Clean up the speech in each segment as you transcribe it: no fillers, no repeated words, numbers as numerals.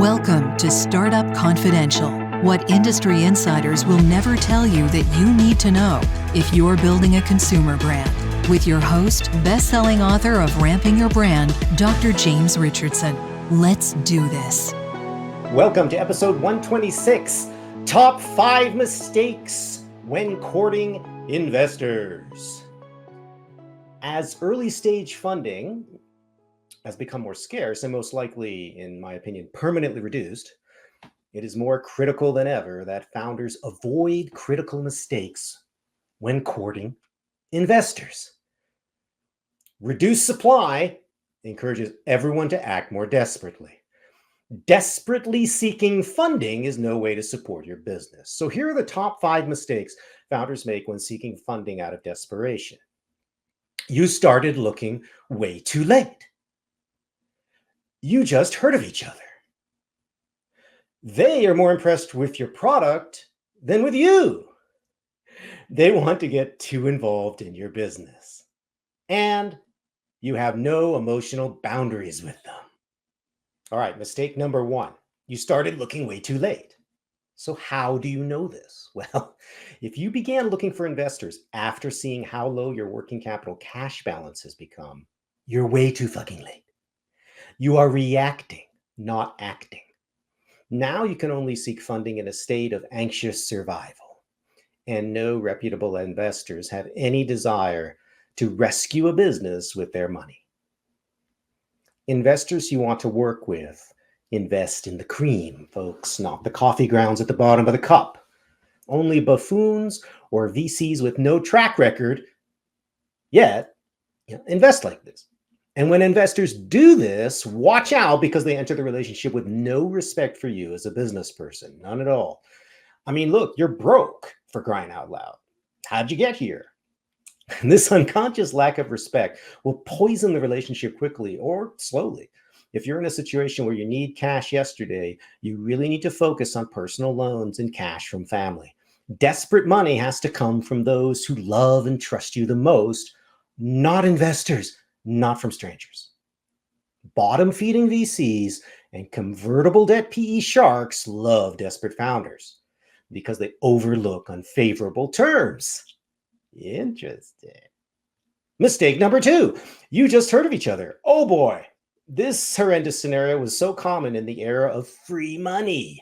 Welcome to Startup Confidential, what industry insiders will never tell you that you need to know if you're building a consumer brand. With your host, best-selling author of Ramping Your Brand, Dr. James Richardson. Let's do this. Welcome to episode 126, Top 5 Mistakes When Courting Investors. As early stage funding has become more scarce and most likely, in my opinion, permanently reduced, it is more critical than ever that founders avoid critical mistakes when courting investors. Reduced supply encourages everyone to act more desperately. Desperately seeking funding is no way to support your business. So here are the top 5 mistakes founders make when seeking funding out of desperation. You started looking way too late. You just heard of each other. They are more impressed with your product than with you. They want to get too involved in your business. And you have no emotional boundaries with them. All right, mistake number 1. You started looking way too late. So how do you know this? Well, if you began looking for investors after seeing how low your working capital cash balance has become, you're way too fucking late. You are reacting, not acting. Now you can only seek funding in a state of anxious survival, and no reputable investors have any desire to rescue a business with their money. Investors you want to work with invest in the cream, folks, not the coffee grounds at the bottom of the cup. Only buffoons or VCs with no track record yet invest like this. And when investors do this, watch out, because they enter the relationship with no respect for you as a business person. None at all. I mean, look, you're broke, for crying out loud. How'd you get here? This unconscious lack of respect will poison the relationship quickly or slowly. If you're in a situation where you need cash yesterday, you really need to focus on personal loans and cash from family. Desperate money has to come from those who love and trust you the most, not investors, not from strangers. Bottom-feeding VCs and convertible debt PE sharks love desperate founders because they overlook unfavorable terms. Interesting. Mistake number 2. You just heard of each other. Oh boy. This horrendous scenario was so common in the era of free money.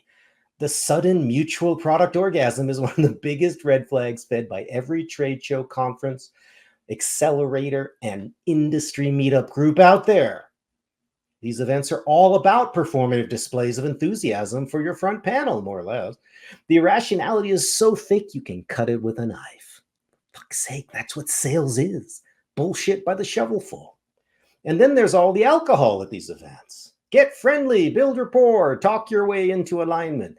The sudden mutual product orgasm is one of the biggest red flags fed by every trade show, conference, accelerator, and industry meetup group out there. These events are all about performative displays of enthusiasm for your front panel, more or less. The irrationality is so thick you can cut it with a knife. For fuck's sake, that's what sales is. Bullshit by the shovelful. And then there's all the alcohol at these events. Get friendly, build rapport, talk your way into alignment.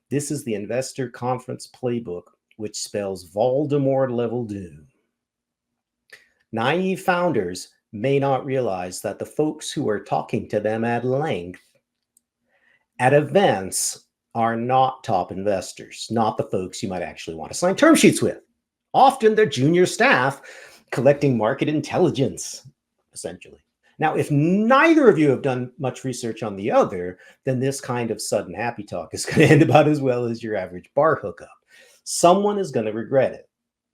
This is the investor conference playbook, which spells Voldemort-level doom. Naive founders may not realize that the folks who are talking to them at length at events are not top investors, not the folks you might actually want to sign term sheets with. Often they're junior staff collecting market intelligence, essentially. Now, if neither of you have done much research on the other, then this kind of sudden happy talk is going to end about as well as your average bar hookup. Someone is going to regret it.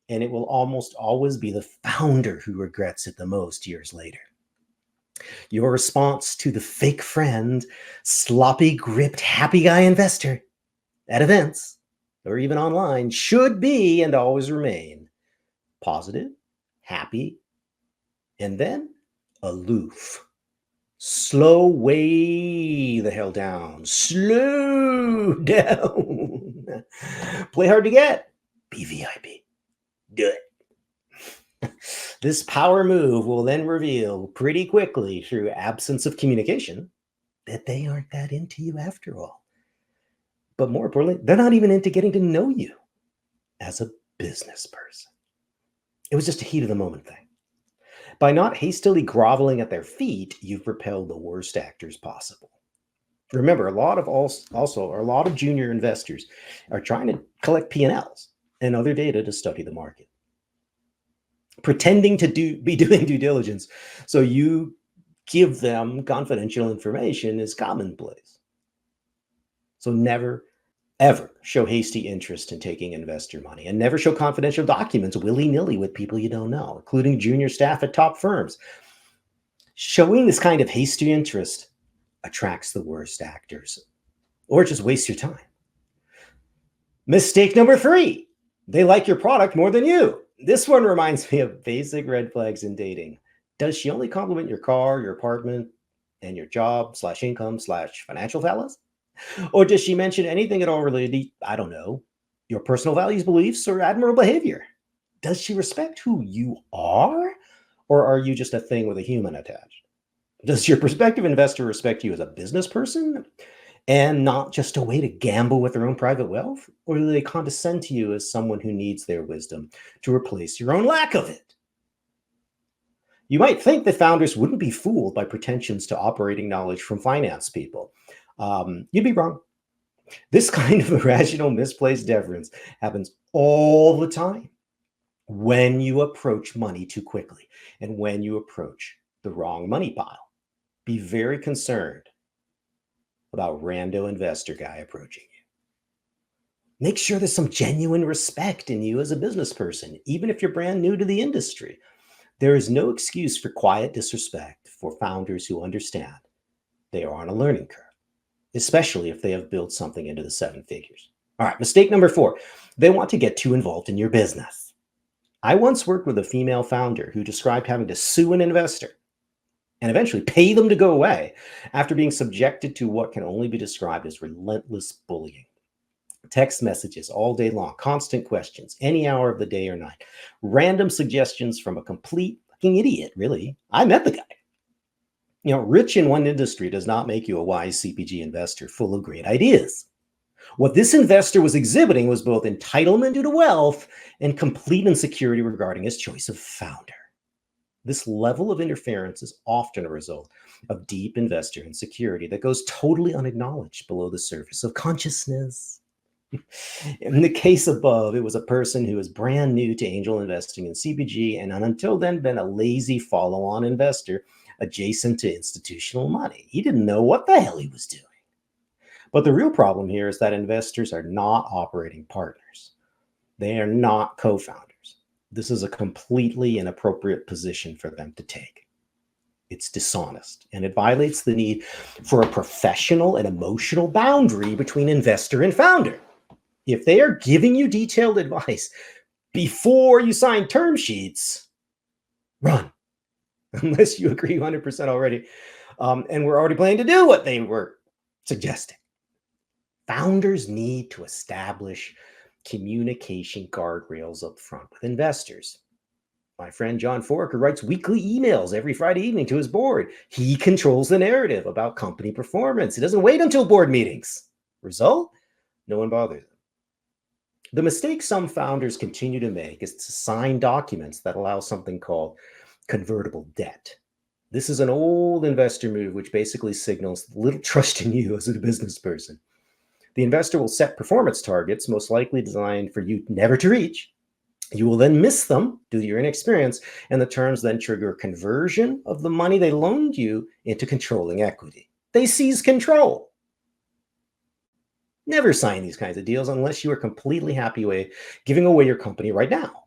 And it will almost always be the founder who regrets it the most years later. Your response to the fake friend, sloppy gripped happy guy investor at events or even online should be and always remain positive, happy, and then aloof. Slow way the hell down. Slow down. Play hard to get. Be VIP. Do it. This power move will then reveal pretty quickly through absence of communication that they aren't that into you after all. But more importantly, they're not even into getting to know you as a business person. It was just a heat of the moment thing. By not hastily groveling at their feet, you've repelled the worst actors possible. Remember, a lot of junior investors are trying to collect P&Ls and other data to study the market. Pretending to be doing due diligence so you give them confidential information is commonplace. So never, ever show hasty interest in taking investor money, and never show confidential documents willy-nilly with people you don't know, including junior staff at top firms. Showing this kind of hasty interest attracts the worst actors, or just waste your time. Mistake number 3, they like your product more than you. This one reminds me of basic red flags in dating. Does she only compliment your car, your apartment, and your job/income/financial fellas? Or does she mention anything at all related, I don't know, your personal values, beliefs, or admirable behavior? Does she respect who you are? Or are you just a thing with a human attached? Does your prospective investor respect you as a business person and not just a way to gamble with their own private wealth? Or do they condescend to you as someone who needs their wisdom to replace your own lack of it? You might think that founders wouldn't be fooled by pretensions to operating knowledge from finance people. You'd be wrong. This kind of irrational, misplaced deference happens all the time when you approach money too quickly and when you approach the wrong money pile. Be very concerned about rando investor guy approaching you. Make sure there's some genuine respect in you as a business person, even if you're brand new to the industry. There is no excuse for quiet disrespect for founders who understand they are on a learning curve, especially if they have built something into the 7 figures. All right, mistake number 4, they want to get too involved in your business. I once worked with a female founder who described having to sue an investor and eventually pay them to go away after being subjected to what can only be described as relentless bullying. Text messages all day long, constant questions, any hour of the day or night, random suggestions from a complete fucking idiot, really. I met the guy. Rich in one industry does not make you a wise CPG investor full of great ideas. What this investor was exhibiting was both entitlement due to wealth and complete insecurity regarding his choice of founder. This level of interference is often a result of deep investor insecurity that goes totally unacknowledged below the surface of consciousness. In the case above, it was a person who was brand new to angel investing in CPG and until then been a lazy follow-on investor adjacent to institutional money. He didn't know what the hell he was doing. But the real problem here is that investors are not operating partners. They are not co-founders. This is a completely inappropriate position for them to take. It's dishonest, and it violates the need for a professional and emotional boundary between investor and founder. If they are giving you detailed advice before you sign term sheets, run. Unless you agree 100% already, and we're already planning to do what they were suggesting. Founders need to establish communication guardrails up front with investors. My friend John Forker writes weekly emails every Friday evening to his board. He controls the narrative about company performance. He doesn't wait until board meetings. Result? No one bothers him. The mistake some founders continue to make is to sign documents that allow something called convertible debt. This is an old investor move which basically signals little trust in you as a business person. The investor will set performance targets, most likely designed for you never to reach. You will then miss them due to your inexperience, and the terms then trigger conversion of the money they loaned you into controlling equity. They seize control. Never sign these kinds of deals unless you are completely happy giving away your company right now.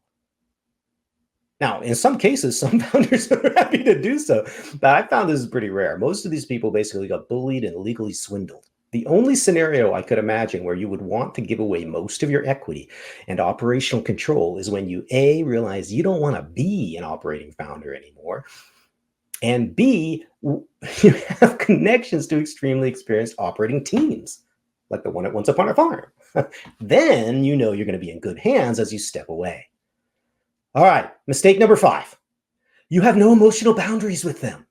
Now, in some cases, some founders are happy to do so, but I found this is pretty rare. Most of these people basically got bullied and legally swindled. The only scenario I could imagine where you would want to give away most of your equity and operational control is when you, A, realize you don't want to be an operating founder anymore, and B, you have connections to extremely experienced operating teams, like the one at Once Upon a Farm. Then you know you're going to be in good hands as you step away. All right, mistake number 5. You have no emotional boundaries with them.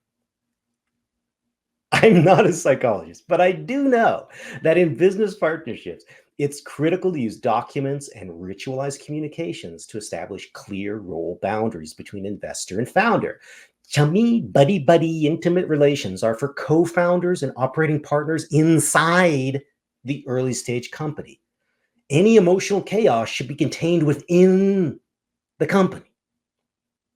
I'm not a psychologist, but I do know that in business partnerships, it's critical to use documents and ritualized communications to establish clear role boundaries between investor and founder. Chummy, buddy-buddy, intimate relations are for co-founders and operating partners inside the early stage company. Any emotional chaos should be contained within the company.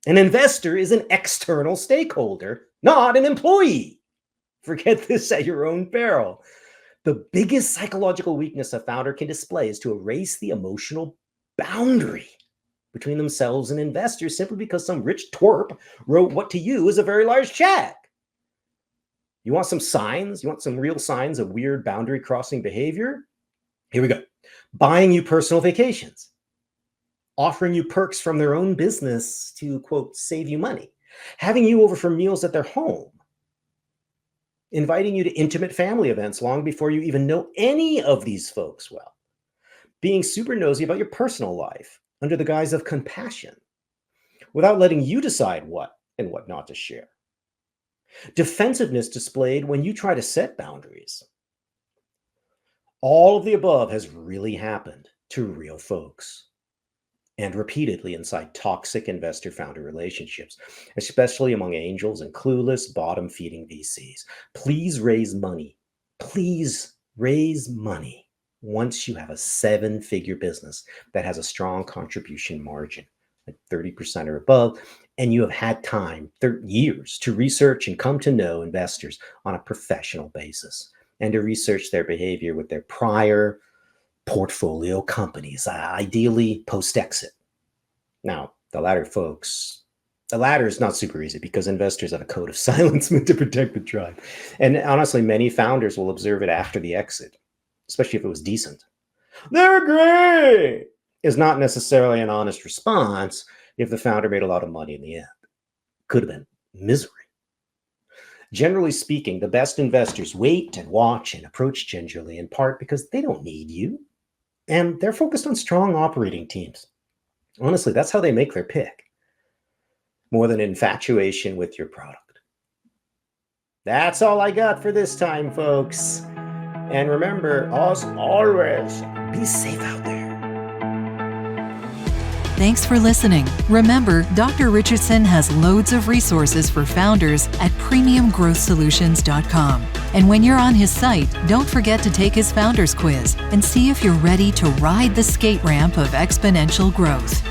An investor is an external stakeholder, not an employee. Forget this at your own peril. The biggest psychological weakness a founder can display is to erase the emotional boundary between themselves and investors simply because some rich twerp wrote what to you is a very large check. You want some signs? You want some real signs of weird boundary crossing behavior? Here we go. Buying you personal vacations, offering you perks from their own business to, quote, save you money, having you over for meals at their home, inviting you to intimate family events long before you even know any of these folks well, being super nosy about your personal life under the guise of compassion, without letting you decide what and what not to share. Defensiveness displayed when you try to set boundaries. All of the above has really happened to real folks, and repeatedly inside toxic investor-founder relationships, especially among angels and clueless, bottom-feeding VCs. Please raise money. Please raise money once you have a 7-figure business that has a strong contribution margin, like 30% or above, and you have had time, years, to research and come to know investors on a professional basis and to research their behavior with their prior portfolio companies, ideally post-exit. Now, the latter is not super easy because investors have a code of silence meant to protect the tribe. And honestly, many founders will observe it after the exit, especially if it was decent. They're great is not necessarily an honest response if the founder made a lot of money in the end. Could have been misery. Generally speaking, the best investors wait and watch and approach gingerly, in part because they don't need you. And they're focused on strong operating teams. Honestly, that's how they make their pick, more than infatuation with your product. That's all I got for this time, folks. And remember, as always, be safe out there. Thanks for listening. Remember, Dr. Richardson has loads of resources for founders at premiumgrowthsolutions.com. And when you're on his site, don't forget to take his founders quiz and see if you're ready to ride the skate ramp of exponential growth.